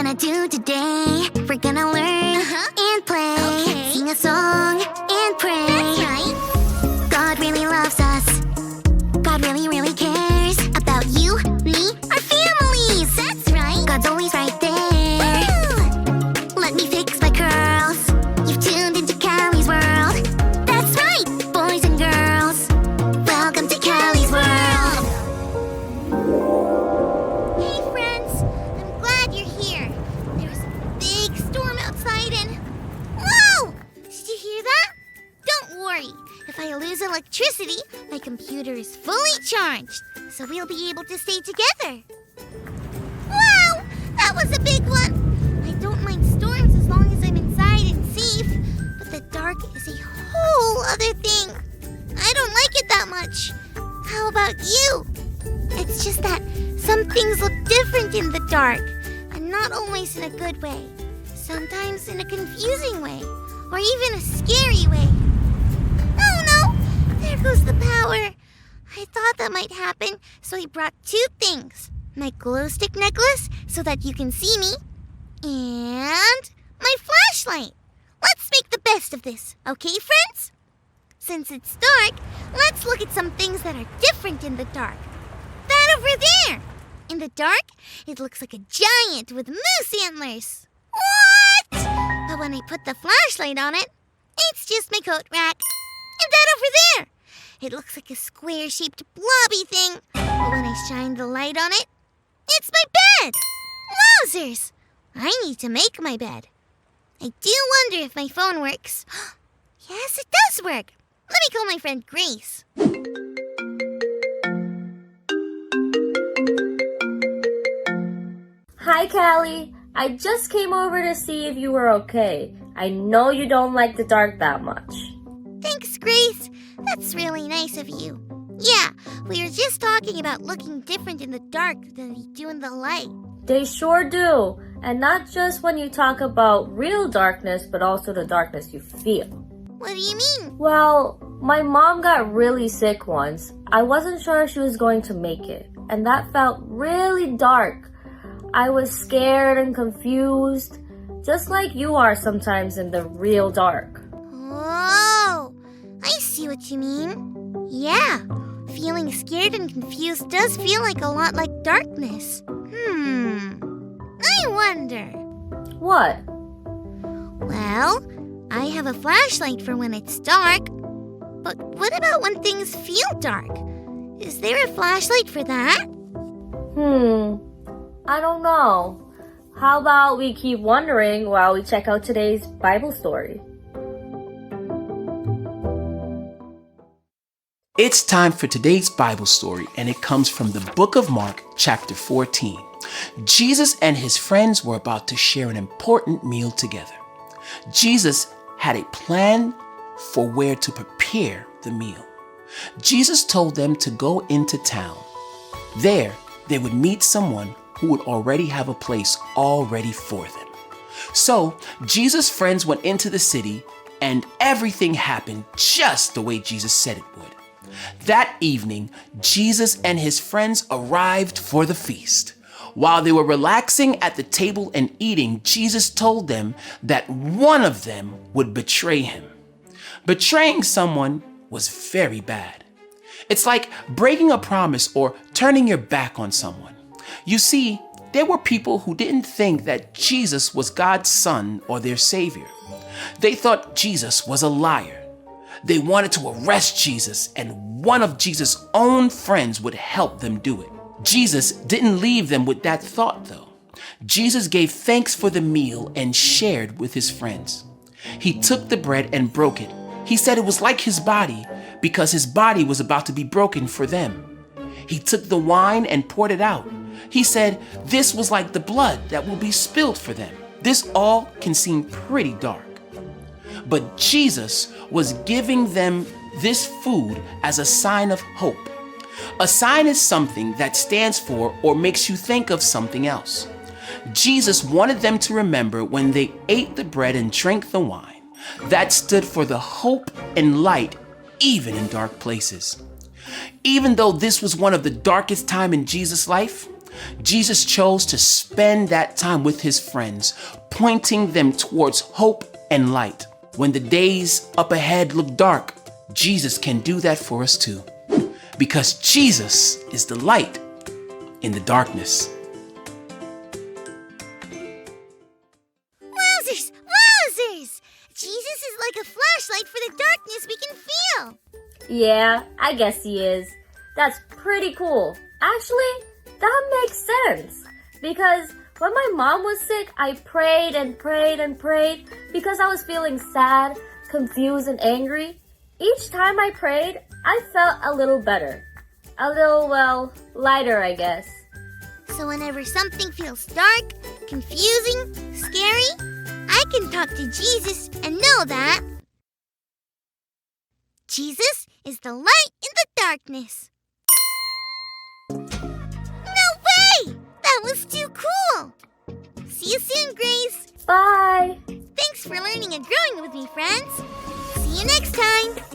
gonna do today? We're gonna learn and play, sing a song and pray. That's right. God really loves us. God really, really cares about you, me, our families. That's right. God's always right there. Ooh. Let me fix my curls. You've tuned into Cali'sworld. That's right, boys and girls. Welcome to Cali'sworld. Hey friends, I'm glad you're here. There's a big storm outside and... Whoa! Did you hear that? Don't worry. If I lose electricity, my computer is fully charged, so we'll be able to stay together. Wow! That was a big one! I don't mind storms as long as I'm inside and safe, but the dark is a whole other thing. I don't like it that much. How about you? It's just that some things look different in the dark, and not always in a good way. Sometimes in a confusing way, or even a scary way. Oh no! There goes the power. I thought that might happen, so I brought two things. My glow stick necklace, so that you can see me, and my flashlight. Let's make the best of this, okay, friends? Since it's dark, let's look at some things that are different in the dark. That over there! In the dark, it looks like a giant with moose antlers. What? But when I put the flashlight on it, it's just my coat rack. And that over there! It looks like a square-shaped blobby thing. But when I shine the light on it, it's my bed! Wowzers! I need to make my bed. I do wonder if my phone works. Yes, it does work. Let me call my friend Grace. Hi, Callie. I just came over to see if you were okay. I know you don't like the dark that much. Thanks, Grace. That's really nice of you. Yeah, we were just talking about looking different in the dark than we do in the light. They sure do. And not just when you talk about real darkness, but also the darkness you feel. What do you mean? Well, my mom got really sick once. I wasn't sure if she was going to make it. And that felt really dark. I was scared and confused, just like you are sometimes in the real dark. Oh, I see what you mean. Yeah, feeling scared and confused does feel like a lot like darkness. I wonder. What? Well, I have a flashlight for when it's dark. But what about when things feel dark? Is there a flashlight for that? I don't know. How about we keep wondering while we check out today's Bible story? It's time for today's Bible story, and it comes from the book of Mark, chapter 14. Jesus and his friends were about to share an important meal together. Jesus had a plan for where to prepare the meal. Jesus told them to go into town. There, they would meet someone who would already have a place all ready for them. So, Jesus' friends went into the city, and everything happened just the way Jesus said it would. That evening, Jesus and his friends arrived for the feast. While they were relaxing at the table and eating, Jesus told them that one of them would betray him. Betraying someone was very bad. It's like breaking a promise or turning your back on someone. You see, there were people who didn't think that Jesus was God's son or their savior. They thought Jesus was a liar. They wanted to arrest Jesus, and one of Jesus' own friends would help them do it. Jesus didn't leave them with that thought, though. Jesus gave thanks for the meal and shared with his friends. He took the bread and broke it. He said it was like his body because his body was about to be broken for them. He took the wine and poured it out. He said this was like the blood that will be spilled for them. This all can seem pretty dark. But Jesus was giving them this food as a sign of hope. A sign is something that stands for or makes you think of something else. Jesus wanted them to remember when they ate the bread and drank the wine. That stood for the hope and light even in dark places. Even though this was one of the darkest times in Jesus' life, Jesus chose to spend that time with his friends, pointing them towards hope and light. When the days up ahead look dark, Jesus can do that for us too. Because Jesus is the light in the darkness. Wowzers! Wowzers! Jesus is like a flashlight for the darkness we can feel. Yeah, I guess he is. That's pretty cool. Actually, that makes sense. Because when my mom was sick, I prayed and prayed and prayed because I was feeling sad, confused, and angry. Each time I prayed, I felt a little better. A little, well, lighter, I guess. So whenever something feels dark, confusing, scary, I can talk to Jesus and know that Jesus is the light in the darkness. No way! That was too cool! See you soon, Grace. Bye! Thanks for learning and growing with me, friends. See you next time.